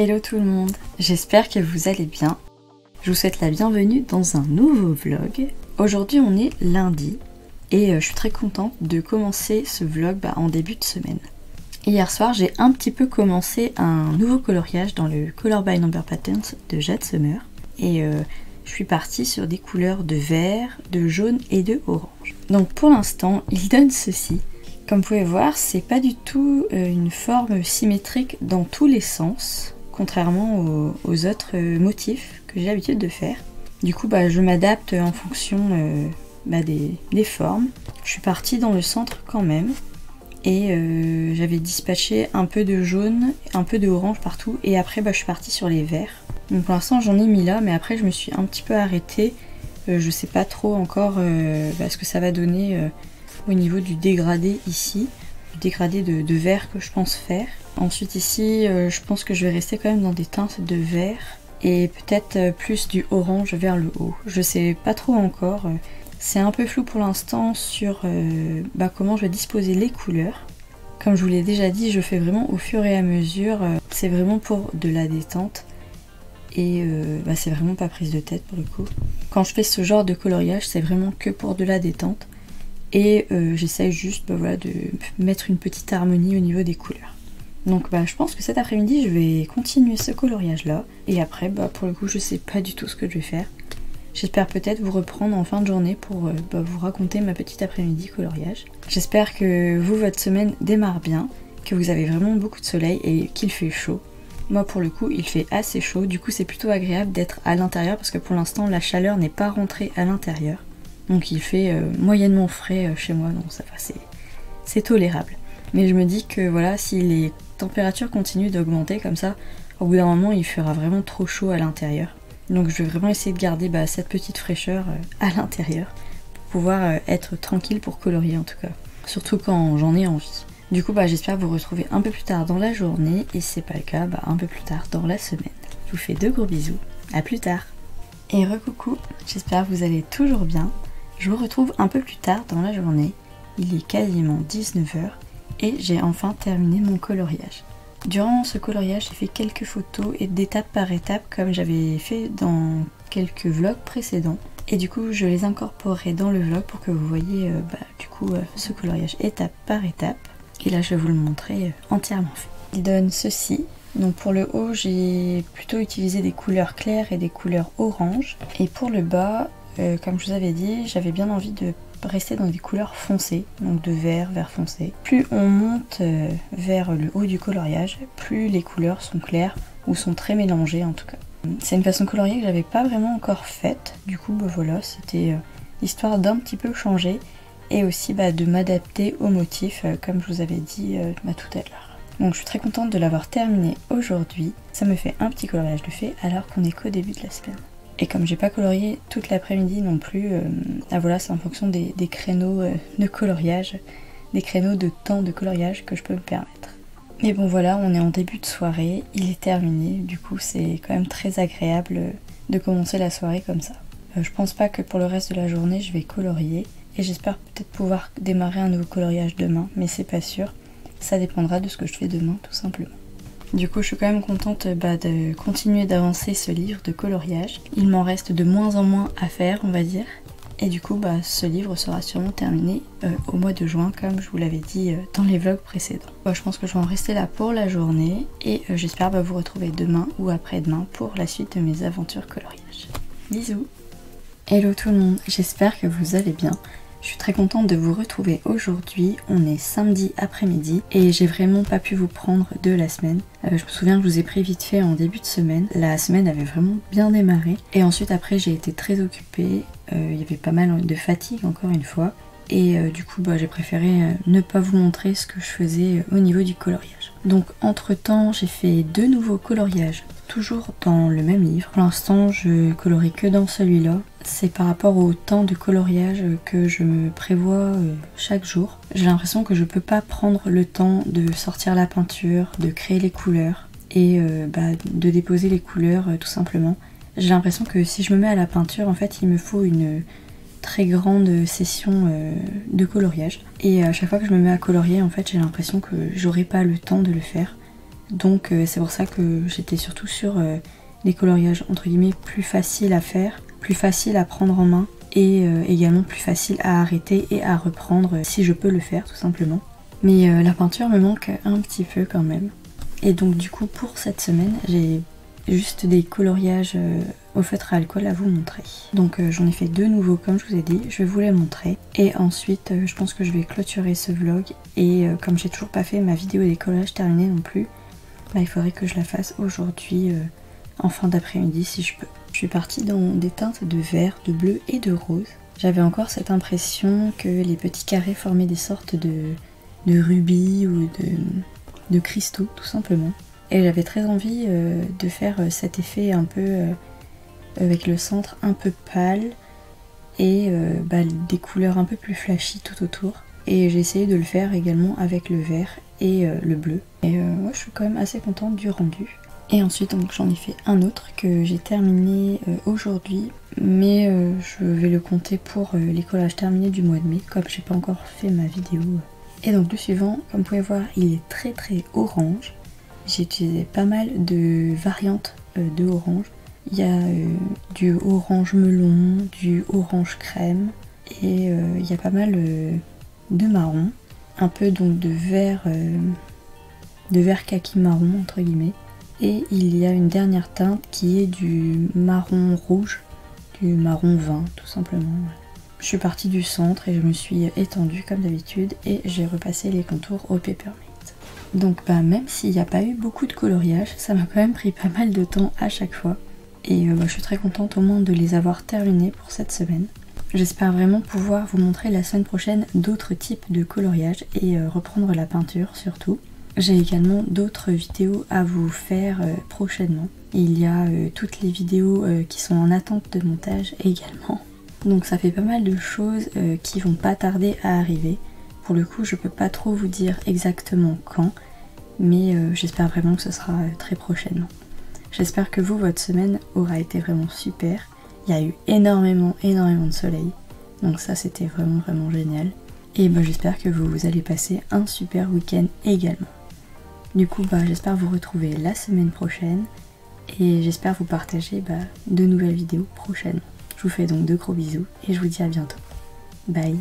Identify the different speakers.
Speaker 1: Hello tout le monde, j'espère que vous allez bien. Je vous souhaite la bienvenue dans un nouveau vlog. Aujourd'hui on est lundi et je suis très contente de commencer ce vlog en début de semaine. Hier soir j'ai un petit peu commencé un nouveau coloriage dans le Color by Number Patterns de Jade Summer et je suis partie sur des couleurs de vert, de jaune et de orange. Donc pour l'instant il donne ceci. Comme vous pouvez voir, c'est pas du tout une forme symétrique dans tous les sens, contrairement aux autres motifs que j'ai l'habitude de faire. Du coup, je m'adapte en fonction des formes. Je suis partie dans le centre quand même, et j'avais dispatché un peu de jaune, un peu de orange partout, et après je suis partie sur les verts. Donc pour l'instant j'en ai mis là, mais après je me suis un petit peu arrêtée. Je sais pas trop encore ce que ça va donner au niveau du dégradé ici, du dégradé de vert que je pense faire. Ensuite ici, je pense que je vais rester quand même dans des teintes de vert et peut-être plus du orange vers le haut. Je sais pas trop encore, c'est un peu flou pour l'instant sur comment je vais disposer les couleurs. Comme je vous l'ai déjà dit, je fais vraiment au fur et à mesure, c'est vraiment pour de la détente. Et c'est vraiment pas prise de tête pour le coup. Quand je fais ce genre de coloriage, c'est vraiment que pour de la détente. Et j'essaye juste de mettre une petite harmonie au niveau des couleurs. Donc je pense que cet après-midi je vais continuer ce coloriage là. Et après pour le coup je sais pas du tout ce que je vais faire. J'espère peut-être vous reprendre en fin de journée pour vous raconter ma petite après-midi coloriage. J'espère que vous, votre semaine démarre bien, que vous avez vraiment beaucoup de soleil et qu'il fait chaud. Moi pour le coup il fait assez chaud, du coup c'est plutôt agréable d'être à l'intérieur parce que pour l'instant la chaleur n'est pas rentrée à l'intérieur. Donc il fait moyennement frais chez moi, donc ça va, c'est tolérable. Mais je me dis que voilà, si les températures continuent d'augmenter comme ça, au bout d'un moment il fera vraiment trop chaud à l'intérieur. Donc je vais vraiment essayer de garder cette petite fraîcheur à l'intérieur pour pouvoir être tranquille pour colorier en tout cas. Surtout quand j'en ai envie. Du coup j'espère vous retrouver un peu plus tard dans la journée et si c'est pas le cas, un peu plus tard dans la semaine. Je vous fais de gros bisous, à plus tard. Et recoucou, j'espère que vous allez toujours bien. Je vous retrouve un peu plus tard dans la journée, il est quasiment 19 h et j'ai enfin terminé mon coloriage. Durant ce coloriage, j'ai fait quelques photos et d'étape par étape comme j'avais fait dans quelques vlogs précédents. Et du coup, je les incorporerai dans le vlog pour que vous voyez ce coloriage étape par étape. Et là, je vais vous le montrer entièrement fait. Il donne ceci. Donc pour le haut, j'ai plutôt utilisé des couleurs claires et des couleurs orange. Et pour le bas, comme je vous avais dit, j'avais bien envie de rester dans des couleurs foncées, donc de vert foncé. Plus on monte vers le haut du coloriage, plus les couleurs sont claires ou sont très mélangées en tout cas. C'est une façon coloriée que j'avais pas vraiment encore faite, du coup voilà, c'était histoire d'un petit peu changer et aussi de m'adapter au motif comme je vous avais dit tout à l'heure. Donc je suis très contente de l'avoir terminé aujourd'hui, ça me fait un petit coloriage de fait alors qu'on est qu'au début de la semaine. Et comme j'ai pas colorié toute l'après-midi non plus, voilà, c'est en fonction des créneaux de coloriage, des créneaux de temps de coloriage que je peux me permettre. Mais bon voilà, on est en début de soirée, il est terminé, du coup c'est quand même très agréable de commencer la soirée comme ça. Je pense pas que pour le reste de la journée je vais colorier, et j'espère peut-être pouvoir démarrer un nouveau coloriage demain, mais c'est pas sûr, ça dépendra de ce que je fais demain tout simplement. Du coup je suis quand même contente de continuer d'avancer ce livre de coloriage. Il m'en reste de moins en moins à faire on va dire. Et du coup ce livre sera sûrement terminé au mois de juin comme je vous l'avais dit dans les vlogs précédents. Je pense que je vais en rester là pour la journée et j'espère vous retrouver demain ou après-demain pour la suite de mes aventures coloriage. Bisous. Hello tout le monde, j'espère que vous allez bien. Je suis très contente de vous retrouver aujourd'hui, on est samedi après-midi et j'ai vraiment pas pu vous prendre de la semaine. Je me souviens que je vous ai pris vite fait en début de semaine, la semaine avait vraiment bien démarré et ensuite après j'ai été très occupée, il y avait pas mal de fatigue encore une fois et du coup j'ai préféré ne pas vous montrer ce que je faisais au niveau du coloriage. Donc entre temps j'ai fait 2 nouveaux coloriages, toujours dans le même livre. Pour l'instant je colorie que dans celui-là. C'est par rapport au temps de coloriage que je me prévois chaque jour. J'ai l'impression que je peux pas prendre le temps de sortir la peinture, de créer les couleurs et de déposer les couleurs tout simplement. J'ai l'impression que si je me mets à la peinture, en fait il me faut une très grande session de coloriage. Et à chaque fois que je me mets à colorier, en fait j'ai l'impression que j'aurai pas le temps de le faire. Donc c'est pour ça que j'étais surtout sur les coloriages entre guillemets plus faciles à faire, plus faciles à prendre en main et également plus faciles à arrêter et à reprendre si je peux le faire tout simplement. Mais la peinture me manque un petit peu quand même. Et donc du coup pour cette semaine j'ai juste des coloriages au feutre à alcool à vous montrer. Donc j'en ai fait 2 nouveaux comme je vous ai dit, je vais vous les montrer. Et ensuite je pense que je vais clôturer ce vlog et comme j'ai toujours pas fait ma vidéo des collages terminée non plus, bah, il faudrait que je la fasse aujourd'hui en fin d'après-midi si je peux. Je suis partie dans des teintes de vert, de bleu et de rose. J'avais encore cette impression que les petits carrés formaient des sortes de rubis ou de cristaux tout simplement. Et j'avais très envie de faire cet effet un peu avec le centre un peu pâle et des couleurs un peu plus flashy tout autour. Et j'ai essayé de le faire également avec le vert et le bleu. Et moi je suis quand même assez contente du rendu. Et ensuite donc j'en ai fait un autre que j'ai terminé aujourd'hui, mais je vais le compter pour les collages terminés du mois de mai, comme j'ai pas encore fait ma vidéo. Et donc le suivant, comme vous pouvez voir, il est très orange. J'ai utilisé pas mal de variantes de orange. Il y a du orange melon, du orange crème et il y a pas mal de marron. Un peu donc de vert kaki marron entre guillemets. Et il y a une dernière teinte qui est du marron rouge, du marron vin tout simplement. Je suis partie du centre et je me suis étendue comme d'habitude et j'ai repassé les contours au Peppermint. Donc même s'il n'y a pas eu beaucoup de coloriage, ça m'a quand même pris pas mal de temps à chaque fois. Et je suis très contente au moins de les avoir terminés pour cette semaine. J'espère vraiment pouvoir vous montrer la semaine prochaine d'autres types de coloriage et reprendre la peinture surtout. J'ai également d'autres vidéos à vous faire prochainement. Il y a toutes les vidéos qui sont en attente de montage également. Donc ça fait pas mal de choses qui vont pas tarder à arriver. Pour le coup je peux pas trop vous dire exactement quand, mais j'espère vraiment que ce sera très prochainement. J'espère que vous, votre semaine aura été vraiment super. Il y a eu énormément de soleil, donc ça c'était vraiment génial. Et j'espère que vous allez passer un super week-end également. Du coup j'espère vous retrouver la semaine prochaine et j'espère vous partager de nouvelles vidéos prochainement. Je vous fais donc de gros bisous et je vous dis à bientôt. Bye.